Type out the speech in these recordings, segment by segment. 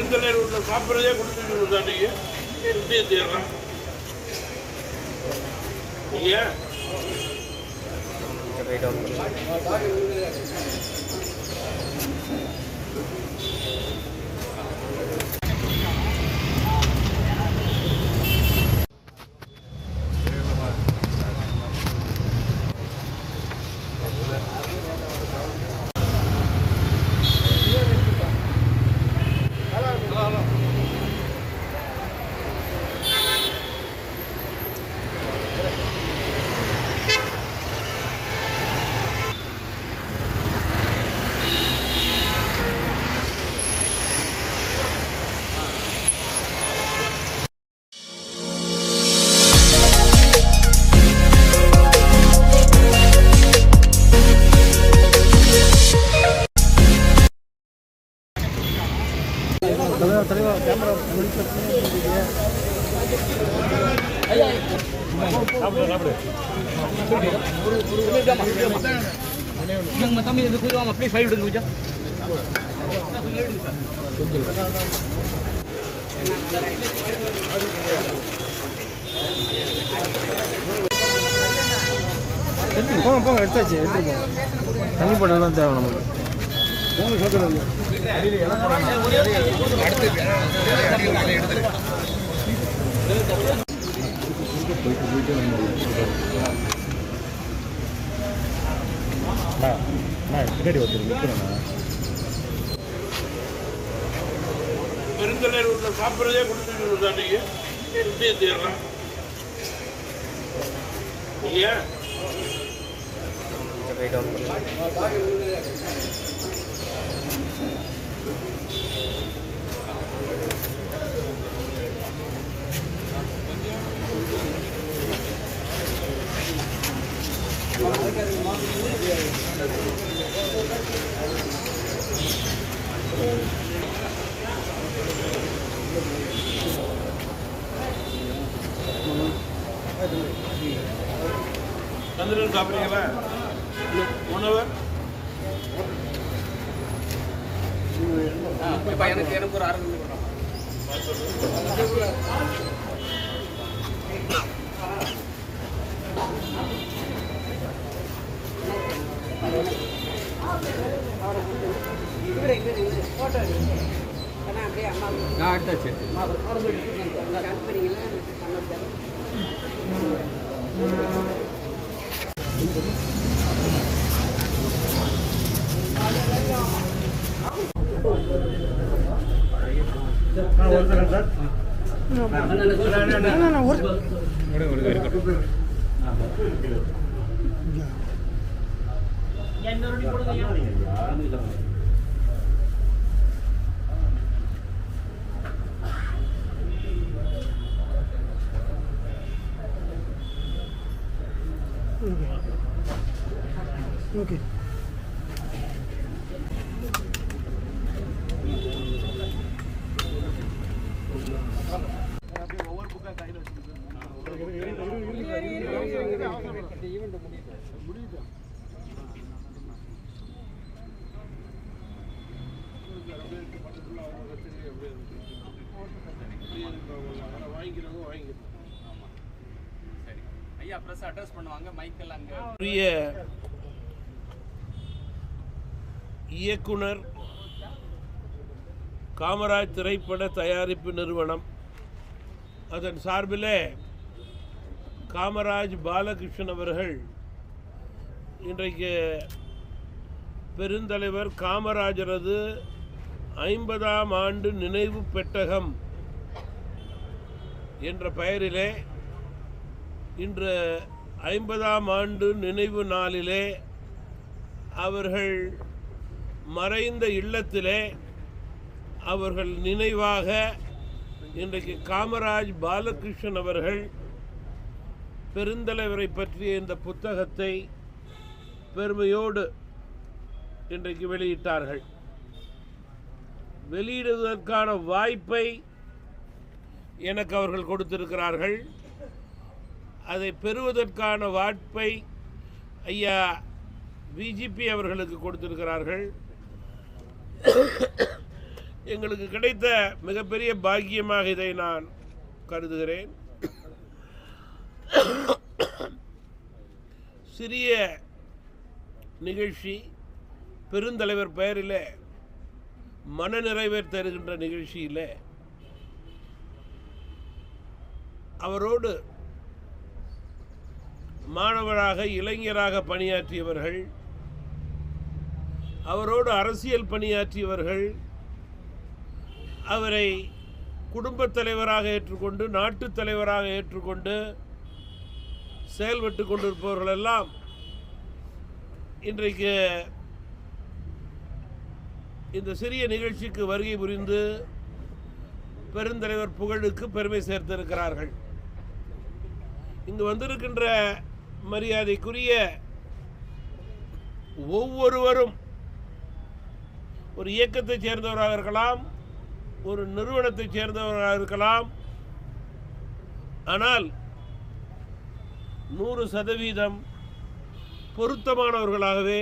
பெருந்தலைவர் உள்ள சாப்பிட்றதே கொடுத்துட்டு தான் நீங்கள் தேடுறான் ஏன் கேமரா தம்பி இது போயிடுவாங்க அப்படியே ஃபைல் விடுங்க கொஞ்சம் போங்க போங்க எடுத்தாச்சு எடுத்துருக்கோம் தண்ணி போட்டால் தான் தேவை நமக்கு பெருந்தலைவர் உள்ள சாப்பிட்றதே கொடுத்துட்டு தான் நீங்கள் தேடுறான் ஏன் சந்திரன் சாப்பிட்றீங்களா 1 hour எனக்கு ஒரு 6 எடுத்தாச்சு ஓகே ஒவ்வொரு புக்கா கையில் முடியுது வாங்கிக்கிறவங்க வாங்கிக்கிறோம். சரி ஐயா ப்ரெஸ் அட்ரஸ் பண்ணுவாங்க மைக்கெல் அங்கே இயக்குனர் காமராஜ் திரைப்பட தயாரிப்பு நிறுவனம் அதன் சார்பிலே காமராஜ் பாலகிருஷ்ணன் அவர்கள் இன்றைக்கு பெருந்தலைவர் காமராஜரது 50ஆம் ஆண்டு நினைவு பெட்டகம் என்ற பெயரிலே இன்று 50ஆம் ஆண்டு நினைவு நாளிலே அவர்கள் மறைந்த இல்லத்திலே அவர்கள் நினைவாக இன்றைக்கு காமராஜ் பாலகிருஷ்ணன் அவர்கள் பெருந்தலைவரை பற்றிய இந்த புத்தகத்தை பெருமையோடு இன்றைக்கு வெளியிட்டார்கள். வெளியிடுவதற்கான வாய்ப்பை எனக்கு அவர்கள் கொடுத்திருக்கிறார்கள். அதை பெறுவதற்கான வாய்ப்பை ஐயா விஜிபி அவர்களுக்கு கொடுத்திருக்கிறார்கள். எங்களுக்கு கிடைத்த மிகப்பெரிய பாக்கியமாக இதை நான் கருதுகிறேன். சிறிய நிகழ்ச்சி பெருந்தலைவர் பெயரில் மனநிறைவேர் தருகின்ற நிகழ்ச்சியில் அவரோடு மாணவராக இளைஞராக பணியாற்றியவர்கள், அவரோடு அரசியல் பணியாற்றியவர்கள், அவரை குடும்பத் தலைவராக ஏற்றுக்கொண்டு நாட்டுத் தலைவராக ஏற்றுக்கொண்டு செயல்பட்டு கொண்டிருப்பவர்களெல்லாம் இன்றைக்கு இந்த சிறிய நிகழ்ச்சிக்கு வருகை புரிந்து பெருந்தலைவர் புகழுக்கு பெருமை சேர்த்திருக்கிறார்கள். இங்கு வந்திருக்கின்ற மரியாதைக்குரிய ஒவ்வொருவரும் ஒரு இயக்கத்தைச் சேர்ந்தவராக இருக்கலாம், ஒரு நிறுவனத்தைச் சேர்ந்தவராக இருக்கலாம். ஆனால் 100% பொருத்தமானவர்களாகவே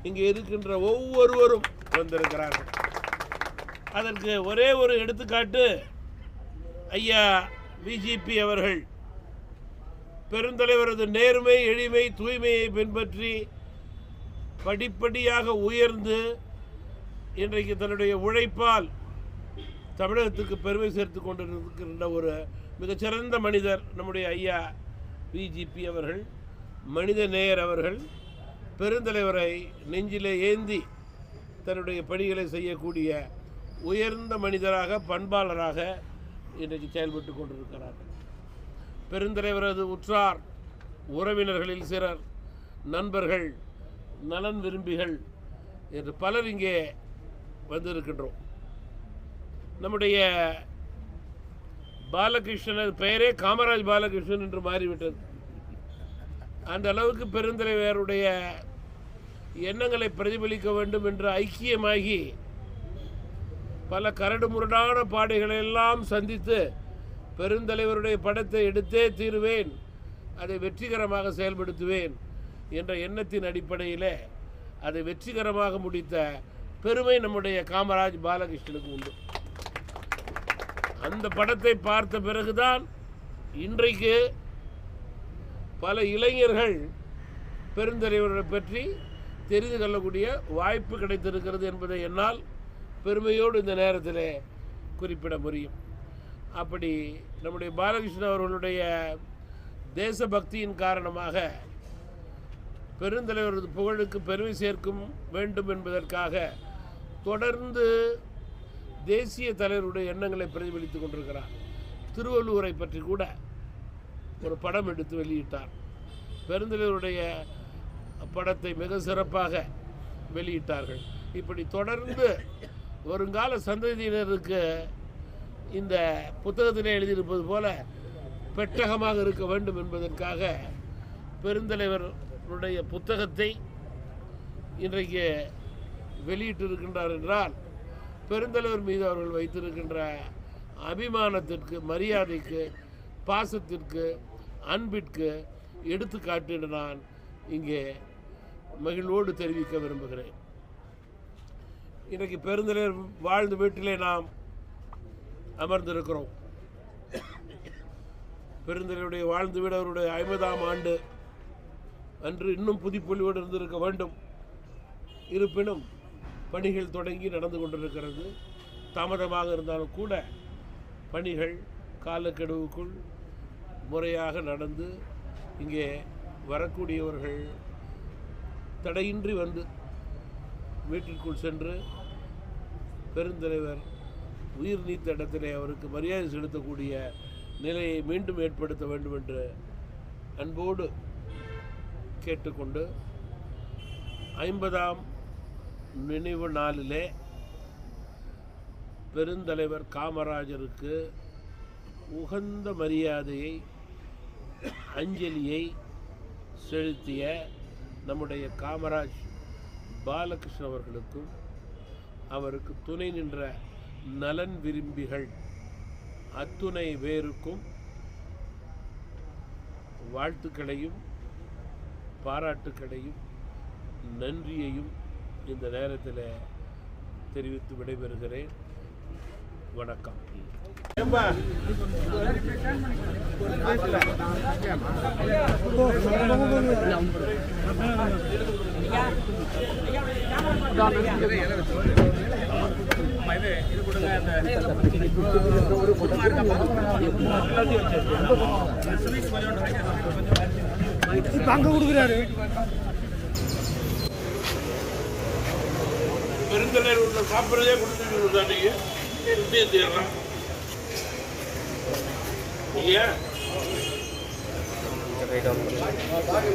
இங்கே இருக்கின்ற ஒவ்வொருவரும் வந்திருக்கிறார்கள். அதற்கு ஒரே ஒரு எடுத்துக்காட்டு ஐயா விஜிபி அவர்கள் பெருந்தலைவரது நேர்மை, எளிமை, தூய்மையை பின்பற்றி படிப்படியாக உயர்ந்து இன்றைக்கு தன்னுடைய உழைப்பால் தமிழகத்துக்கு பெருமை சேர்த்து கொண்டிருக்கின்ற ஒரு மிகச்சிறந்த மனிதர் நம்முடைய ஐயா விஜிபி அவர்கள். மனித நேயர் அவர்கள். பெருந்தலைவரை நெஞ்சிலே ஏந்தி தன்னுடைய பணிகளை செய்யக்கூடிய உயர்ந்த மனிதராக, பண்பாளராக இன்றைக்கு செயல்பட்டு கொண்டிருக்கிறார்கள். பெருந்தலைவரது உற்றார் உறவினர்களில் சிலர், நண்பர்கள், நலன் விரும்பிகள் என்று பலர் இங்கே வந்திருக்கின்றோம். நம்முடைய பாலகிருஷ்ணன் பெயரே காமராஜ் பாலகிருஷ்ணன் என்று மாறிவிட்டது. அந்த அளவுக்கு பெருந்தலைவருடைய எண்ணங்களை பிரதிபலிக்க வேண்டும் என்று ஐக்கியமாகி பல கரடுமுரடான பாதைகளெல்லாம் சந்தித்து பெருந்தலைவருடைய படத்தை எடுத்தே தீருவேன், அதை வெற்றிகரமாக செயல்படுத்துவேன் என்ற எண்ணத்தின் அடிப்படையில் அதை வெற்றிகரமாக முடித்த பெருமை நம்முடைய காமராஜ் பாலகிருஷ்ணனுக்கு உண்டு. அந்த படத்தை பார்த்த பிறகுதான் இன்றைக்கு பல இளைஞர்கள் பெருந்தலைவரை பற்றி தெரிந்து கொள்ளக்கூடிய வாய்ப்பு கிடைத்திருக்கிறது என்பதை என்னால் பெருமையோடு இந்த நேரத்தில் குறிப்பிட முடியும். அப்படி நம்முடைய பாலகிருஷ்ணன் அவர்களுடைய தேசபக்தியின் காரணமாக பெருந்தலைவரது புகழுக்கு பெருமை சேர்க்கும் வேண்டும் என்பதற்காக தொடர்ந்து தேசிய தலைவருடைய எண்ணங்களை பிரதிபலித்துக் கொண்டிருக்கிறார். திருவள்ளுவரை பற்றி கூட ஒரு படம் எடுத்து வெளியிட்டார். பெருந்தலைவருடைய படத்தை மிக சிறப்பாக வெளியிட்டார்கள். இப்படி தொடர்ந்து வருங்கால சந்ததியினருக்கு இந்த புத்தகத்திலே எழுதியிருப்பது போல பெட்டகமாக இருக்க வேண்டும் என்பதற்காக பெருந்தலைவருடைய புத்தகத்தை இன்றைக்கு வெளியிட்டிருக்கின்றார் என்றால் பெருந்தலைவர் மீது அவர்கள் வைத்திருக்கின்ற அபிமானத்திற்கு, மரியாதைக்கு, பாசத்திற்கு, அன்பிற்கு எடுத்துக்காட்டு என்று நான் இங்கே மகிழ்வோடு தெரிவிக்க விரும்புகிறேன். இன்றைக்கு பெருந்தலைவர் வாழ்ந்த வீட்டிலே நாம் அமர்ந்திருக்கிறோம். பெருந்தலைவருடைய வாழ்ந்து வீடு அவருடைய 50ஆம் ஆண்டு அன்று இன்னும் புதுப்பொலிவோடு இருந்திருக்க வேண்டும். இருப்பினும் பணிகள் தொடங்கி நடந்து கொண்டிருக்கிறது. தாமதமாக இருந்தாலும் கூட பணிகள் காலக்கெடுவுக்குள் முறையாக நடந்து இங்கே வரக்கூடியவர்கள் தடையின்றி வந்து வீட்டிற்குள் சென்று பெருந்தலைவர் உயிர் நீத்த இடத்திலே அவருக்கு மரியாதை செலுத்தக்கூடிய நிலையை மீண்டும் ஏற்படுத்த வேண்டும் என்று அன்போடு கேட்டுக்கொண்டு 50ஆம் நினைவு நாளிலே பெருந்தலைவர் காமராஜருக்கு உகந்த மரியாதையை, அஞ்சலியை செலுத்திய நம்முடைய காமராஜ் பாலகிருஷ்ணன் அவர்களுக்கும் அவருக்கு துணை நின்ற நலன் விரும்பிகள் அத்துணை பேருக்கும் வாழ்த்துக்களையும் பாராட்டுக்களையும் நன்றியையும் இந்த நேரத்தில் தெரிவித்து விடைபெறுகிறேன். வணக்கம். இது கொடுங்க அங்க கொடுக்குறாரு. பெருந்தலைவர் உள்ள சாப்பிட்றதே கொடுத்துட்டு நீங்க தேடுறான் ஏன்